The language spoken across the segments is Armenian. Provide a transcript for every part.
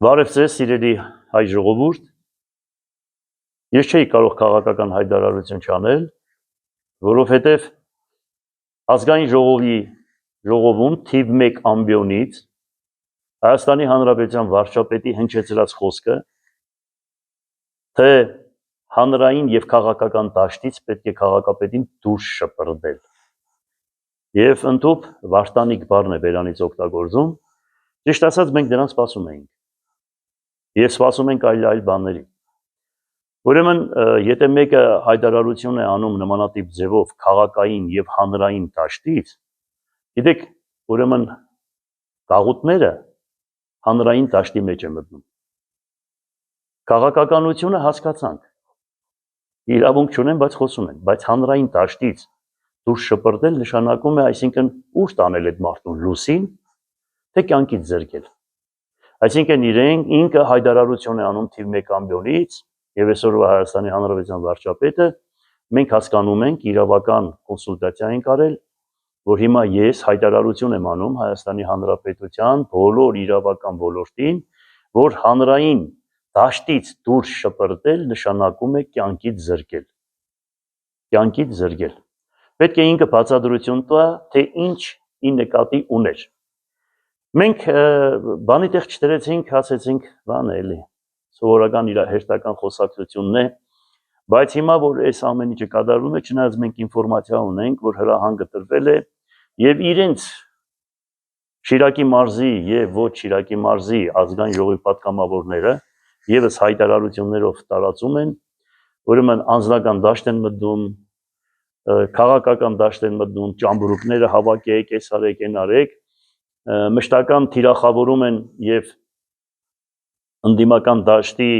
Բարև ձեզ, սիրելի հայ ժողովուրդ։ Ես չէի կարող քաղաքական հայտարարություն չանել, որովհետև ազգային ժողովում թիվ 1 ամբիոնից Հայաստանի Հանրապետության վարչապետի հնչեցրած խոսքը, թե հանրային եւ քաղաքական դաշտից պետք է քաղաքապետին դուրս շպրտել։ Եվ ընդհանուր վարդանիկ բառն է բերանից օգտագործում, ճիշտ ասած մենք դրան սպասում էինք։ Եվ սպասում ենք այլ բաների։ Ուրեմն, եթե մեկը հայտարարություն է անում նմանատիպ ձևով քաղաքային եւ հանրային դաշտից, գիտեք, ուրեմն գաղութները հանրային դաշտի մեջ է մտնում։ Քաղաքականությունը հասկացանք։ Իրավունք չունեն, բայց խոսում են, բայց հանրային դաշտից դուրս շպրտել նշանակում է, այսինքն ուր տանել այդ մարդուն լուսին, թե կյանքից զրկել։ Այսինքն ինքը հայտարարություն է անում թիվ 1 ամբիոնից եւ այսօրվա Հայաստանի Հանրապետության վարչապետը, մենք հասկանում ենք, իրավական կոնսուլտացիա ենք արել, որ հիմա ես հայտարարություն եմ անում Հայաստանի Հանրապետության բոլոր իրավական ոլորտին, որ հանրային դաշտից դուրս շպրտել նշանակում է կյանքից զրկել։ Կյանքից զրկել։ Պետք է ինքը բացատրություն տա, թե ի նկատի ուներ։ Մենք բանի տեղ չդրեցինք, ասեցինք, բան է էլի, սովորական իր հերթական խոսակցությունն է, բայց հիմա որ այս ամեն ինչը կատարվում է, չնայած մենք ինֆորմացիա ունենք, որ հրահանգը տրվել է եւ իրենց Շիրակի մարզի եւ ոչ Շիրակի մարզի ազգային ժողովի պատգամավորները եւս հայտարարություններով տարածում են, ուրեմն անձնական դաշտ են մտնում, քաղաքական դաշտ են մտնում, ճամբրուկները հավաքեք, այս արեք, այն արեք, մշտական թիրախավորում են եւ ընդդիմական դաշտի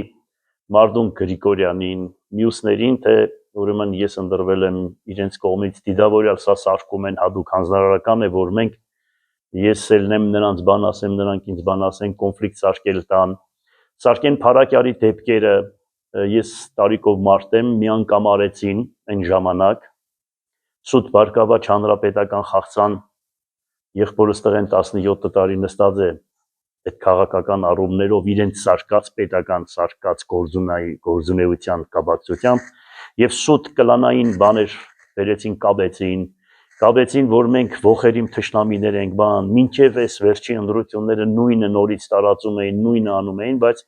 Մարդուն Գրիգորյանին, մյուսներին, թե ուրեմն ես ընտրվել եմ իրենց կողմից դիդավորյալ, սա սարքում են հadoop հանձնարարական է, որ մենք ես ելնեմ նրանց բան ասեմ, նրանք ինձ բան ասեն, կոնֆլիկտ սարքել տան, սարքեն Փարակյարի դեպքերը, ես տարիքով մարդ եմ, մի անգամ արեցին այն ժամանակ, սուտ բարգավաճ հանրապետական խաղցան, եղբորս տղեն 17 տարի նստած է այդ քաղաքական առումներով իրենց սարկած պետական սարկած գործունեության կապակցությամբ եւ սուտ կլանային բաներ վերեցին կապեցին, որ մենք ողերիմ թշնամիներ ենք, բան, մինչև այս վերջի ընտրությունները նույնը նորից տարածում էին, նույնը անում էին, բայց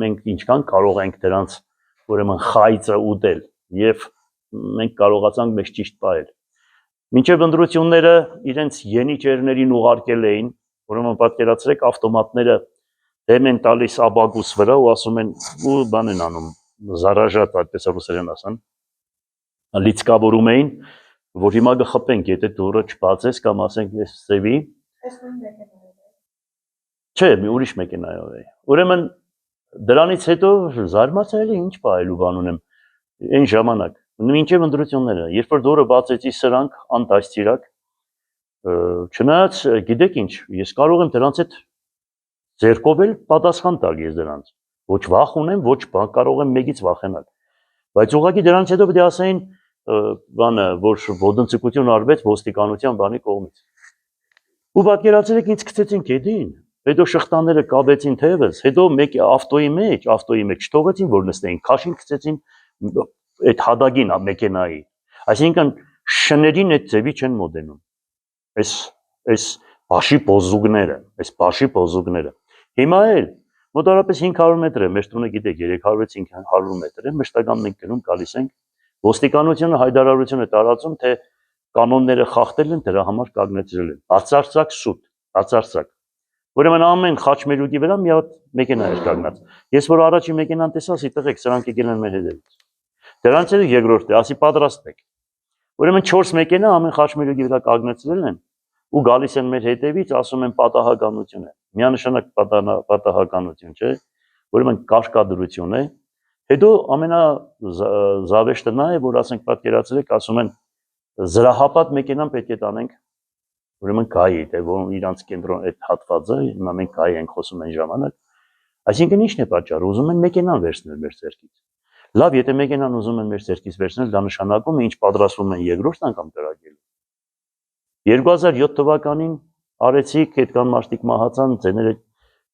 մենք ինչքան կարող ենք դրանց ուրեմն խայծը ուտել եւ մենք կարողացանք մեզ ճիշտ պահել։ Մինչև ընտրությունները իրենց յենիջերներին ուղարկել էին, ուրեմն պատկերացրեք ավտոմատները դեմ են տալիս աբագուս վրա ու ասում են ու բան են անում, զարաժատ, այդպես ռուսերեն ասան, լիցկավորում էին, որ հիմա կխփենք, եթե դուրը չբացես կամ ասենք ես ծեվի։ Այս նույն մեքենայով է։ Չէ, մի ուրիշ մեքենայով է։ Ուրեմն դրանից հետո զարմացա էլի ինչ պահելու բան ունեմ այն ժամանակ, մինչև ընտրությունները, երբ որ դուրը բացեցի սրանք անտասցիրակ, չնայած գիտեք ինչ, ես կարող եմ դրանց հետ ձեռքով էլ պատասխան տալ ես դրանց, ոչ վախ ունեմ, ոչ կարող եմ մեկից վախենալ, բայց ուղղակի դրանից հետո պետք է ասեին բանը, որ ոտնձգություն արվեց ոստիկանության բանի կողմից։ Ու պատկերացրեք ինձ գցեցին գետին, հետո շղթաները կապեցին թևս, հետո մեկ ավտոյի մեջ չթողեցին, որ նստեին, քաշին գցեցին այդ հադագին մեքենայի։ Այսինքն շներին այդ ձևի չեն մոտենում։ Այս բաշի պոզուկները։ Հիմա էլ մոտավորապես 500 մետր է, մեր տունը գիտեք 300-500 մետր է, մշտական մենք գնում գալիս ենք, ոստիկանությունը հայտարարություն է տարածում, թե կանոնները խախտել են, դրա համար կանգնեցրել են։ Բացարձակ սուտ, բացարձակ։ Ուրեմն ամեն խաչմերուկի վրա մի հատ մեքենա էր կանգնած։ Ես որ առաջի մեքենան տեսա, ասի տղեկ, սրանք եկել են մեր հետևից։ Դրանից հետո երկրորդը, ասի պատրաստ եք։ Ուրեմն 4 մեքենա ամեն խաչմերուկի վրա կանգնեցրել են ու գալիս են մեր հետևից, ասում են պատահականություն է։ Միանշանակ պատահականություն չէ, ուրեմն կարկադրություն է։ Հետո ամենազավեշտը նա է, որ ասենք պատկերացրեք, ասում են զրահապատ մեքենան պետք է տանենք, ուրեմն գայի, թե որ իրանց կենտրոն այդ հատվածը, հիմա մենք գայի ենք խոսում այն ժամանակ, այսինքն ի՞նչն է պատճառը, ուզում են մեքենան վերցնել մեր ձեռքից։ Լավ, եթե մեքենան ուզում են մեր ձեռքից վերցնել, դա նշանակում է ինչ պատրաստվում են երկրորդ անգամ կրակելու։ 2007 թվականին արեցիք, այդ կան մարդիկ մահացան, ձեները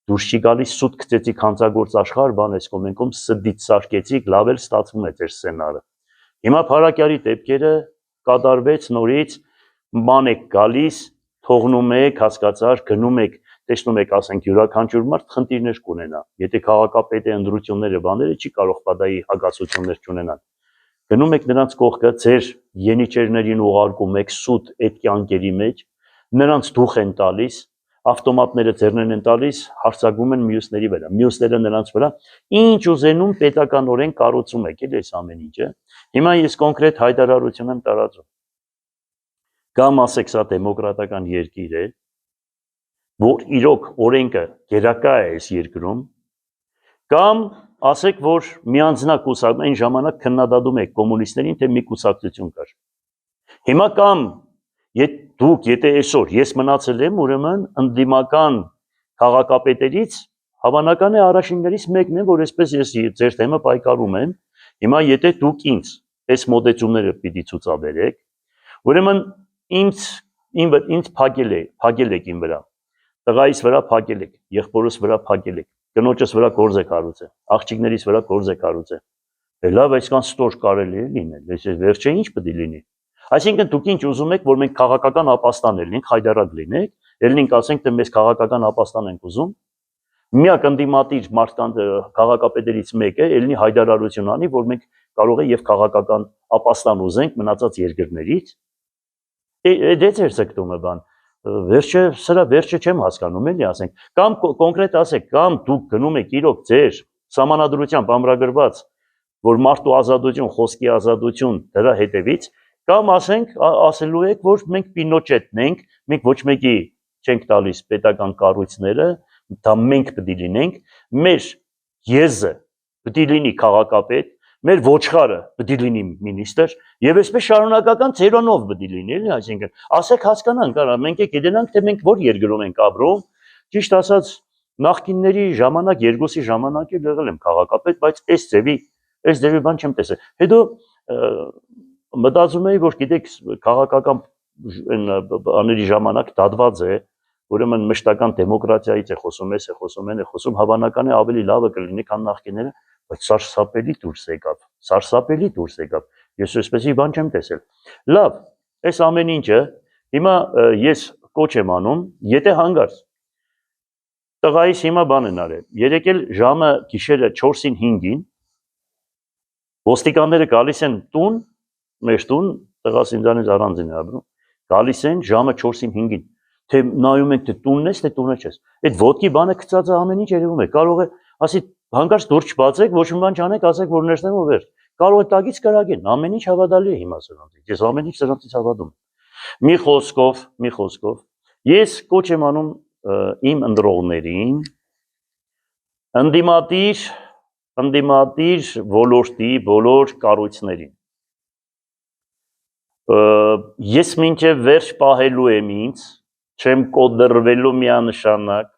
դուրս չի գալիս սուտ գծեցի քանցագործ աշխարհ բան էս կոմենքում սդից սարկեցիք լավ էլ ստացվում է ձեր սցենարը հիմա Փարակյարի դեպքերը կատարվեց նորից ման եք գալիս թողնում եք հասկացար գնում եք տեսնում եք ասենք յուրաքանչյուր մարդ խնդիրներ կունենա եթե քաղաքապետի ընդրությունները բաները չի կարող պատահի հագացություններ չունենան գնում եք նրանց կողքը ձեր ենիչերներին ուղարկում եք սուտ այդ կյանքերի մեջ նրանց դուխ են տալիս ավտոմատները ձեռներն են տալիս հարցակվում են մյուսների վրա մյուսները նրանց վրա ինչ ուզենում պետականորեն կառուցում եք էլ այս ամեն ինչը հիմա ես կոնկրետ հայտարարություն եմ տարածում կամ ասեք սա դեմոկրատական երկիր է որ իրոք օրենքը գերակա է այս երկրում կամ ասեք որ միանձնակ կուսակցություն այն ժամանակ քննադատում եք կոմունիստներին թե մի կուսակցություն կար հիմա կամ դուք եթե այսօր ես մնացել եմ ուրեմն ընդդիմական քաղաքապետերից հավանական է առաջիններից մեկն է որ այսպես ես ձեր թեմը պայքարում եմ հիմա եթե դուք ինձ այս մոդեցումները պիտի ցուցաբերեք ուրեմն ինձ փակել եք իմ վրա տղայիս վրա փակել եք եղբորս վրա փակել եք կնոջս վրա գործ եք արուցել աղջիկներիս վրա գործ եք արուցել լավ այսքան ստոր կարելի է լինել այս վերջը ինչ պետք է լինի այսինքն դուք ինչ ուզում եք որ մենք քաղաքական ապաստան լինենք հայդարակ լինենք ելնենք ասենք թե մեզ քաղաքական ապաստան ենք ուզում միակ ընդդիմադիր մարդկանց քաղաքապետերից մեկը ելնի հայդարարություն անի որ մենք կարող է եւ քաղաքական ապաստան ուզենք մնացած երկրներից դե ձեր ցկտումը բան վերջը սրա վերջը չեմ հասկանում էլի ասենք կամ կոնկրետ ասեք կամ դուք գնում եք իրոք ձեր սահմանադրությամբ ամրագրված որ մարդու ազատություն խոսքի ազատություն դրա հետևից կամ ասենք ասելու եք որ մենք պինոչետն ենք մենք ոչ մեկի չենք տալիս պետական կառույցները դա մենք պետք է լինենք մեր եզը պետք է լինի քաղաքապետ մեր ոչխարը պետք է լինի մինիստր եւ այսպես շարունակական ծերոնով պետք է լինի էլի այսինքն ասեք հասկանանք արա մենք գիտենանք թե մենք որ երկրում ենք ապրում ճիշտ ասած նախկինների ժամանակ երկուսի ժամանակ եղել եմ քաղաքապետ բայց այս ձևի բան չեմ տեսել հետո մտածում էի որ գիտեք քաղաքական աների ժամանակ դատված է ուրեմն մշտական դեմոկրատիայից է խոսում հավանական է ավելի լավը կլինի քան նախկինները բայց սարսափելի դուրս եկավ ես այսպեսի բան չեմ տեսել լավ այս ամեն ինչը հիմա ես կոչ եմ անում եթե հանգարց տղայիս հիմա բան են արել երեկել ժամը գիշերը 4-ին 5-ին ոստիկանները գալիս են տուն մեր տուն տղաս ինձանից առանձին է ապրում գալիս են ժամը 4-ին 5-ին թե նայում եք թե տունն ես թե տունը չես այդ ոտքի բանը գծած է ամեն ինչ երևում է կարող է ասի հանկարծ դուրս չբացեք ոչ մի բան չանեք ասեք որ ներսնեմ ու վեր կարող է տակից կրակեն ամեն ինչ հավատալի է հիմա սրանցից ես ամեն ինչ սրանցից հավատում մի խոսքով ես կոչ եմ անում իմ ընդրողներին ընդդիմադիր ոլորտի բոլոր կառույցներին ես մինչև վերջ պահելու եմ ինձ չեմ կոդրվելու միանշանակ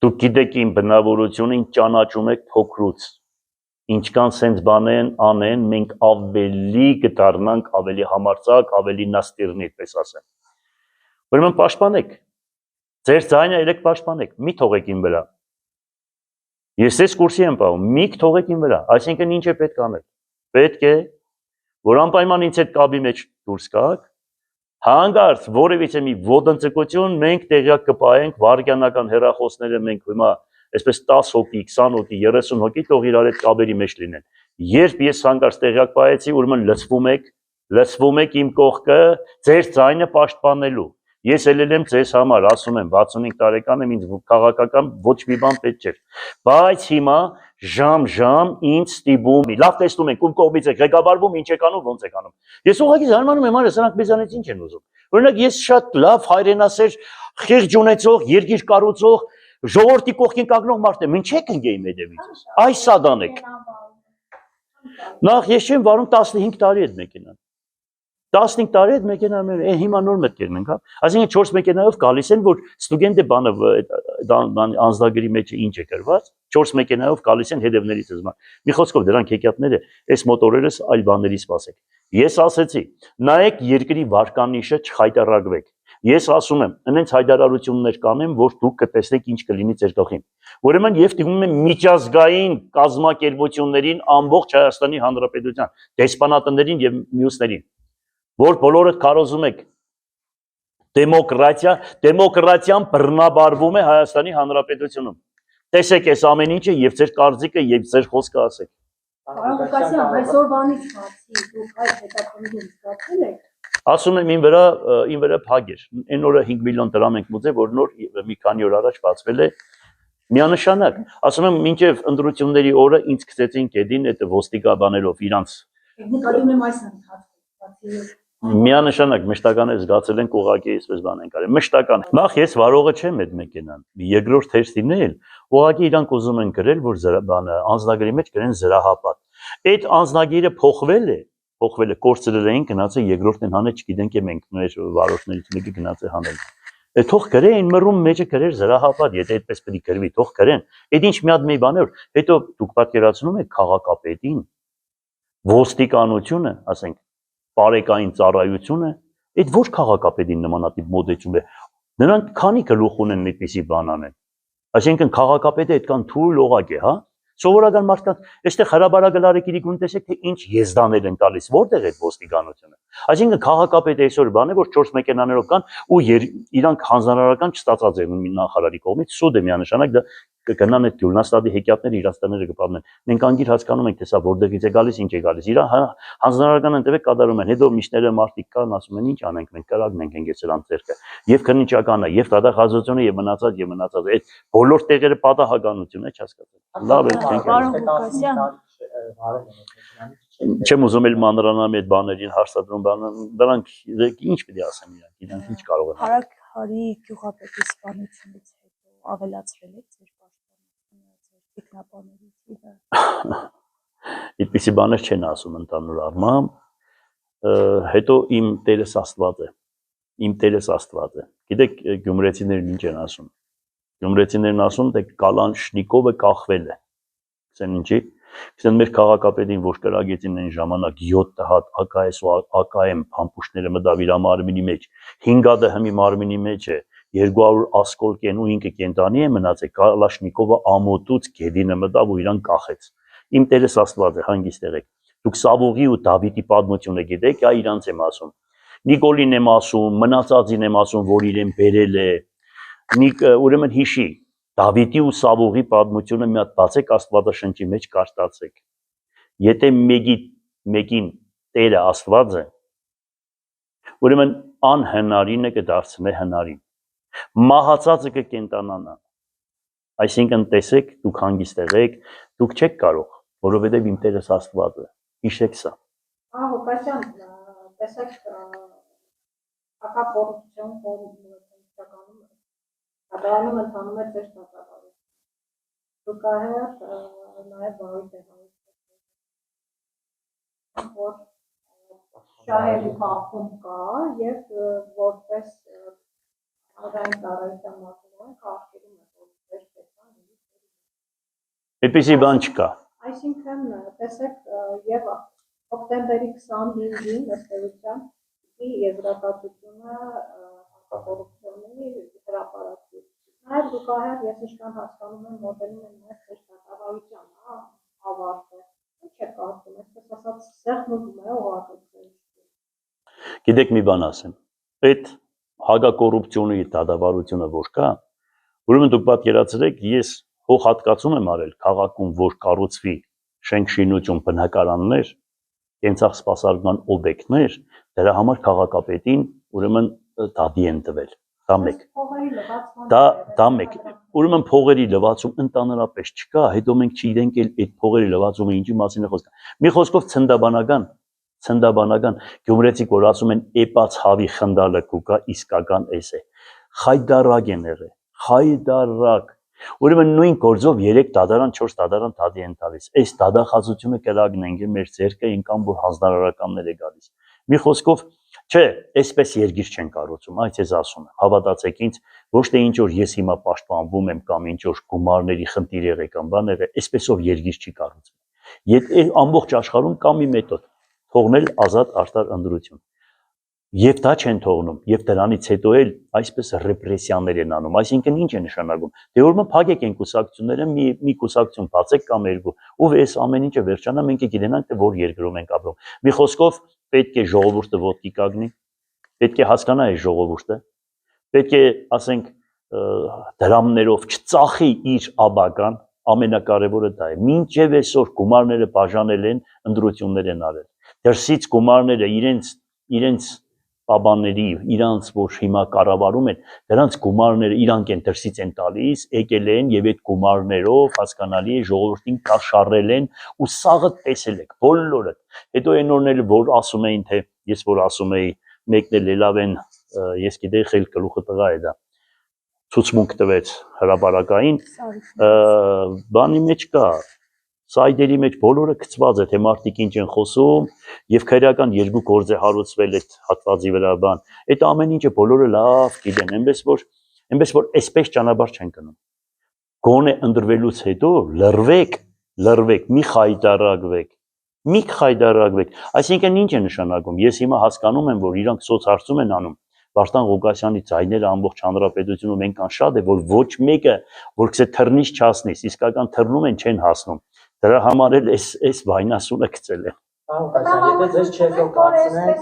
դուք գիտեք իմ բնավորությունը ինձ ճանաչում եք փոքրուց ինչքան սենց բանեն անեն մենք ավելի կդառնանք ավելի համարձակ ավելի նաստիրնի այդպես ասեմ ուրեմն պաշտպանեք ձեր ձայնը ելեք պաշտպանեք մի թողեք իմ վրա ես այս կուրսի եմ պահում մի թողեք իմ վրա այսինքն ինչ է պետք անել պետք է որ անպայման ինձ այդ կաբի մեջ դուրս գաք հանգարց որևիցե մի ոտնձգություն մենք տեղյակ կպահենք վարկյանական հեռախոսները մենք հիմա այսպես 10 հոգի 20 հոգի 30 հոգի թող իրար այդ կաբերի մեջ լինեն երբ ես հանգարց տեղյակ պահեցի ուրեմն լցվում եք իմ կողքը ձեր ձայնը պաշտպանելու ես ելել եմ ձեզ համար ասում եմ 65 տարեկան եմ ինձ քաղաքական ոչ մի բան պետք չէ բայց հիմա ժամ ինձ ստիպում լավ տեսնում ենք ում կողմից եք ղեկավարվում ինչ եք անում ոնց եք անում ես ուղղակի զարմանում եմ արը սրանք մեզանից ինչ են ուզում օրինակ ես շատ լավ հայրենասեր խիղճ ունեցող երկիր կառուցող ժողովրդի կողքին կանգնող մարդ եմ ինչ եք ընկեի մեդևից այս սադանեք նախ ես չեմ վարում 15 տարի այդ մեքենան 15 տարի այդ մեքենան հիմա նոր մտքերն ենք հա այսինքն 4 մեքենայով գալիս են որ ստուդենտը բանը անձնագրի մեջ ինչ է գրված 4 մեքենայով գալիս են հետևներից զման մի խոսքով դրանք հեքիաթները այս մոտորերս այլ բաների սպասեք ես ասեցի նայեք երկրի վարկանիշը չխայտարակվեք Ես ասում եմ, այնց հայտարարություններ կանեմ, որ դուք կտեսնեք ինչ կլինի ձեր գլխին։ Ուրեմն եւ դիմում եմ միջազգային կազմակերպություններին ամբողջ Հայաստանի Հանրապետության դեսպանատներին եւ մյուսներին, որ բոլորը քարոզում եք դեմոկրատիան բռնաբարվում է Հայաստանի Հանրապետությունում։ Տեսեք այս ամեն ինչը եւ ձեր կարծիքը եւ ձեր խոսքը ասեք։ Ղուկասյան, այսօր բանից բացի դուք այդ հետաքրքրություն զգացել եք։ Ասում եմ ին վրա փակ էր։ Այն օրը 5 միլիոն դրամ ենք մուծել, որ նոր մի քանի օր առաջ բացվել է միանշանակ։ Ասում եմ մինչև ընտրությունների օրը ինձ գցեցին կեդին այդ ոստիկաբանելով իրանց։ Նկատում եմ այս ընթացքում։ Միանշանակ մշտական է զգացել ենք ուղղակի այսպես բան են կարել։ Մշտական։ Նախ ես վարողը չեմ այդ մեքենան։ Երկրորդ հերթին էլ ուղղակի իրանք ուզում են գրել, որ բանը անձնագրի մեջ գրեն զրահապատ։ Այդ անձնագիրը փոխվել է, կորցրել էին գնացել երկրորդն հանել, չգիտենք է մենք մեր վարորդներից մեկը գնացել հանել։ Թող գրեն մռում մեջը գրեր զրահապատ, եթե այդպես պետք է գրվի, թող գրեն։ Այդ ինչ մի հատ մի բան է, հետո դուք պատկերացնում եք քաղաքապետին, ոստիկանությունը, ասենք, բարեկային ծառայությունը, այդ ոչ քաղաքապետին նմանատիպ մոդեցում է։ Նրանք քանի գլուխ ունեն այդպիսի բան անեն։ Այսինքն քաղաքապետը այդքան թույլ օղակ է, հա։ Սովորական մարդկանց, այստեղ հրաբարագլարեկիրի գույն տեսեք, թե ինչ եզդաներ են տալիս, որտեղ է ոստիկանությունը։ Այսինքն քաղաքապետը այսօր բան է, որ 4 մեքենաներով կան ու իրանք հանձնարարական չստացած են նախարարի կողմից, սուտ է միանշանակ դա կգնան այդ Գյուլնաստադի հեքիաթները իրաստանները կպատմեն։ Մենք անգիր հասկանում ենք, թե սա որտեղից է գալիս, ինչ է գալիս։ Իրա հանձնարարական ընդդեպ կատարում են, հետո միշները մարդիկ կան, ասում են ինչ անենք, մենք կրակն ենք հենգեցել անձերքը։ Եվ քննիչականը, եւ դատախազությունը, եւ մնացած, այդ բոլոր տեղերը պատահականություն է, չհասկացա։ Լավ է, չեմ ուզում էլ մանրանամ այդ բաներին հաստատում բանան, դրանք ինչ պետք է ասեմ իրանք ինչ կարող են։ Հարաքարի գյուղապետի սպանությունից հետո ավելացրել եք ձեր պաշտպանությունը, ձեր տեխնապաների թիվը։ Այդպիսի բաներ չեն ասում ընդհանուր առմամբ, հետո իմ Տերս Աստված է։ Իմ Տերս Աստված է։ Գիտեք գյումրեցիներն ինչ են ասում։ Գյումրեցիներն ասում, թե Կալանշնիկովը կախվել է։ Գիտեն ինչի։ Գիտեն մեր քաղաքապետին, որ կրագեցին այն ժամանակ 7 հատ ԱԿՍ ու ԱԿՄ փամփուշտները մտավ իր մարմինի մեջ, 5 հատը հիմի մարմինի մեջ է, 200 ասկոլկեն ու ինքը կենտանի է մնացել, Կալաշնիկովը ամոթուց գեդինը մտավ ու իրան կախեց։ Իմ Տերս Աստված է, հանգիստ եղեք։ Դուք Սավուղի ու Դավիթի պատմությունը գիտեք, այ իրանց եմ ասում։ Նիկոլին եմ ասում, մնացածին եմ ասում, որ իրեն բերել է։ Ուրեմն հիշի Դավիթի ու Սավուղի պատմությունը մի հատ բացեք Աստվածաշնչի մեջ կարդացեք։ Եթե մեկին Տերը Աստված է, ուրեմն անհնարինը կդարձնե հնարին։ Մահացածը կկենտանանա։ Այսինքն տեսեք, դուք հանգիստ եղեք, դուք չեք կարող, որովհետև իմ Տերս Աստված է։ Հիշեք սա։ Ղուկասյան, տեսեք, հակակոռուպցիոն կողմնականում է։ Դրանում ընթանում է ձեր դատավարությունը։ Զուգահեռ նաև բարույթ է հայտնվել, որ շահերի բախում կա եւ որպես հանրային ծառայության մասնավոր կարգերում է որ ձեր պետքան Այդպիսի բան չկա։ Այսինքն տեսեք եւ հոկտեմբերի 25-ին ըստ էության եզրակացությունը հակակոռուպցիոնի հրապարակվի։ Նաև զուգահեռ ես ինչքան հասկանում եմ մոտենում են նաև ձեր դատավարության ավարտը։ Ինչ է կարծում, այսպես ասած սեղմում է օղակը։ Գիտեք մի բան ասեմ։ Այդ հակակոռուպցիոնի դատավարությունը որ կա, ուրեմն դուք պատկերացրեք, ես հող հատկացում եմ արել քաղաքում, որ կառուցվի շենք-շինություն, բնակարաններ, կենցաղ սպասարկման օբյեկտներ, դրա համար քաղաքապետին ուրեմն դատի են տվել։ Դա մեկ։ Դա մեկ։ Ուրեմն փողերի լվացում ընդհանրապես չկա, հետո մենք չգիտենք այդ փողերի լվացումը ինչի մասին է խոսքը։ Մի խոսքով ցնդաբանական գյումրեցիք որ ասում են էպած հավի խնդալը կուկա իսկական էս է։ Խայդարակ են եղել, խայդարակ։ Ուրեմն նույն գործով 3 դատարան, 4 դատարան դատի են տալիս։ Այս դատախազությունը կրակն են մեր ձերքը ինքան որ հանձնարարականներ է գալիս։ Մի խոսքով, չէ, այսպես երկիր չեն կառուցում, այդ ես ասում եմ, հավատացեք ինձ, ոչ թե ինչ որ ես հիմա պաշտպանվում եմ կամ ինչ որ գումարների խնդիր եղել կամ բան եղել, այսպեսով երկիր չի կառուցվում։ Եթե ամբողջ աշխարհում կա մի մեթոդ, թողնել ազատ արտար ընտրություն։ Եվ դա չեն թողնում, եւ դրանից հետո էլ այսպես ռեպրեսիաներ են անում, այսինքն ինչ է նշանակում, դե ուրեմն փակեք այն կուսակցությունները, մի կուսակցություն բացեք կամ երկու, ով այս ամեն ինչը վերջանա, մենք կգիտենանք, թե որ երկրում ենք ապրում։ Մի խոսքով պետք է ժողովուրդը ոտքի կանգնի, պետք է հասկանա այս ժողովուրդը, պետք է, ասենք, դրամներով չծախի իր աբական, ամենակարևորը դա է։ Մինչև այսօր գումարները բաժանել են, ընտրություններ են արել։ Դրսից գումարները իրենց պաբանների, իրանց որ հիմա կառավարում են, դրանց գումարները իրանք են դրսից են տալիս, եկել են եւ այդ գումարներով հասկանալի է ժողովրդին կաշառել են ու սաղը տեսել եք բոլորը։ Հետո այն օրները որ ասում էին թե ես որ ասում էի մեկն էլ լավ են, ես գիտեի խել գլուխը տղա է դա ցուցմունք տվեց հրապարակային, բանի մեջ կա, սայդերի մեջ բոլորը գծված է, թե մարդիկ ինչ են խոսում, եւ քրեական երկու գործ է հարուցվել այդ հատվածի վրա բան, այդ ամեն ինչը բոլորը լավ գիտեն, այնպես որ այսպես ճանապարհ չեն գնում։ Գոնե ընտրվելուց հետո լրվեք, մի խայդարակվեք, այսինքն ինչ է նշանակում, ես հիմա հասկանում եմ, որ իրանք սոցհարցում են անում, Վարդան Ղուկասյանի ձայները ամբողջ հանրապետությունում այնքան շատ է, որ ոչ մեկը, որ գցե թռնից չհասնի, իսկական թռնում են չեն հասնում։ Դրա համար էլ այս վայնասունը գցել են։ Եթե ձեզ չեզոքացնեն,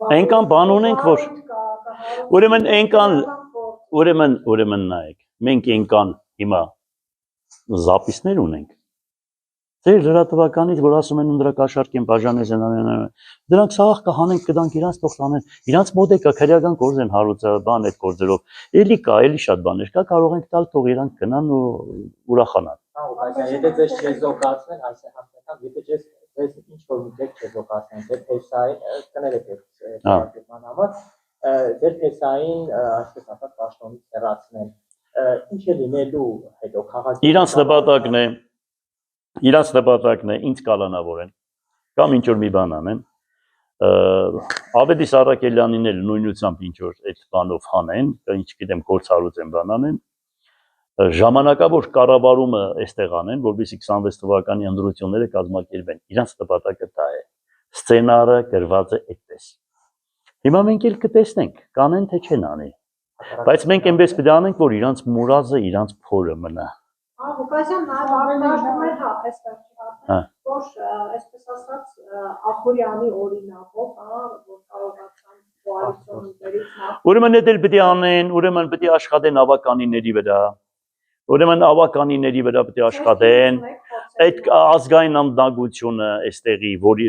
Այնքան բան ունենք, որ ուրեմն նայեք, մենք այնքան հիմա զապիսներ ունենք։ Ձեր լրատվականից, որ ասում են ընդրակաշարք են բաժանես են, դրանք սաղ կհանենք կդանք իրանց թող տանեն, իրանց մոտ է կա քրեական գործ են հարուցել, բան այդ գործերով, էլի կա, էլի շատ բաներ կա, կարող ենք տալ թող իրանք գնան ու ուրախանան։ Եթե ձեզ չեզոքացնեն, այսինքն եթե ձեզ ինչ որ միտեք չեզոքացնեն, ձեր փեսային կներեք այդ համար, ձեր փեսային, այսպես ասած, պաշտոնից հեռացնեն, ինչ է լինելու հետո քաղաքի Իրանց նպատակն է ինձ կալանավորեն կամ ինչ որ մի բան անեն Ավետիս Առաքելյանին էլ նույնությամբ ինչ որ այդ բանով հանեն ինչ գիտեմ գործ հարուցեն բան անեն ժամանակավոր կառավարումը այստեղ անեն որովհետեւ 26 թվականի ընտրությունները կազմակերպեն իրանց նպատակը դա է սցենարը գրված է այդպես հիմա մենք էլ կտեսնենք կանեն թե չեն անի բայց մենք այնպես պետք է անենք որ իրանց մուրազը իրանց փորը մնա Ղուկասյան նաև արտաշում էր որ այսպես ասած Ախուրյանի օրինակով, որ կարողացան կոալիցիոներից Ուրեմն դա էլ պետք է անեն, ուրեմն պետք է աշխատեն ավականիների վրա։ Ուրեմն ավականիների վրա պետք է աշխատեն։ Այդ ազգային ամդագությունը այստեղի, որ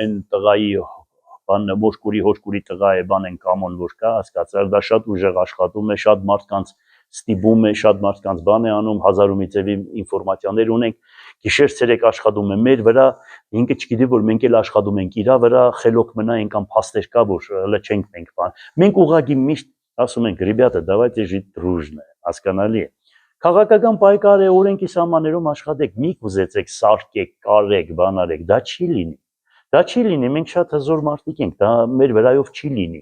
այն տղայի բանը հոշկուրի տղա է, բան են կամոն որ կա, հասկացար, դա շատ ուժեղ աշխատում է, շատ մարդկանց ստիպում է, շատ մարդկանց բան է անում, հազար ու մի ձևի ինֆորմացիաներ ունենք, գիշեր-ցերեկ աշխատում է մեր վրա, ինքը չգիտի որ մենք էլ աշխատում ենք իրա վրա, խելոք մնա այնքան փաստեր կա, որ հələ չենք մենք բան։ Մենք ուղղակի միշտ ասում ենք, «Ребята, давайте жить дружно», հասկանալի է։ Քաղաքական պայքար է, օրենքի սահմաններում աշխատեք, մի կուզեցեք, սարքեք, կարեք, բան արեք, դա չի լինի։ Դա չի լինի, մենք շատ հզոր մարդիկ ենք, դա մեր վրայով չի լինի։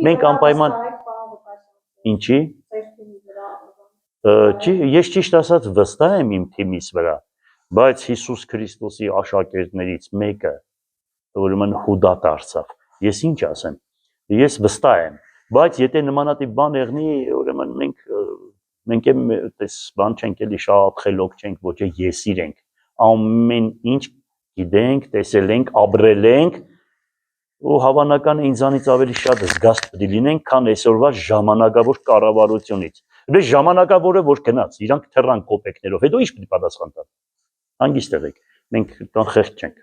Մենք անպայման Ինչի։ Ես ճիշտ ասած վստահ եմ իմ թիմիս վրա, բայց Հիսուս Քրիստոսի աշակերտներից մեկը ուրեմն Հուդա դարձավ։ Ես ինչ ասեմ։ Ես վստահ եմ, բայց եթե նմանատիպ բան եղնի, ուրեմն մենք այդպես բան չենք էլի շատ խելոք չենք, ոչ է եսիր ենք։ Ամեն ինչ գիտենք, տեսել ենք, ապրել ենք ու հավանական է ինձանից ավելի շատ զգաստ պետք է լինենք, քան այսօրվա ժամանակավոր կառավարությունից։ Բայց ժամանակավորը որ գնաց, իրանք թռան կոպեկներով, հետո ինչ պետք է պատասխան տան։ Հանգիստ եղեք, մենք կան խեղճ չենք։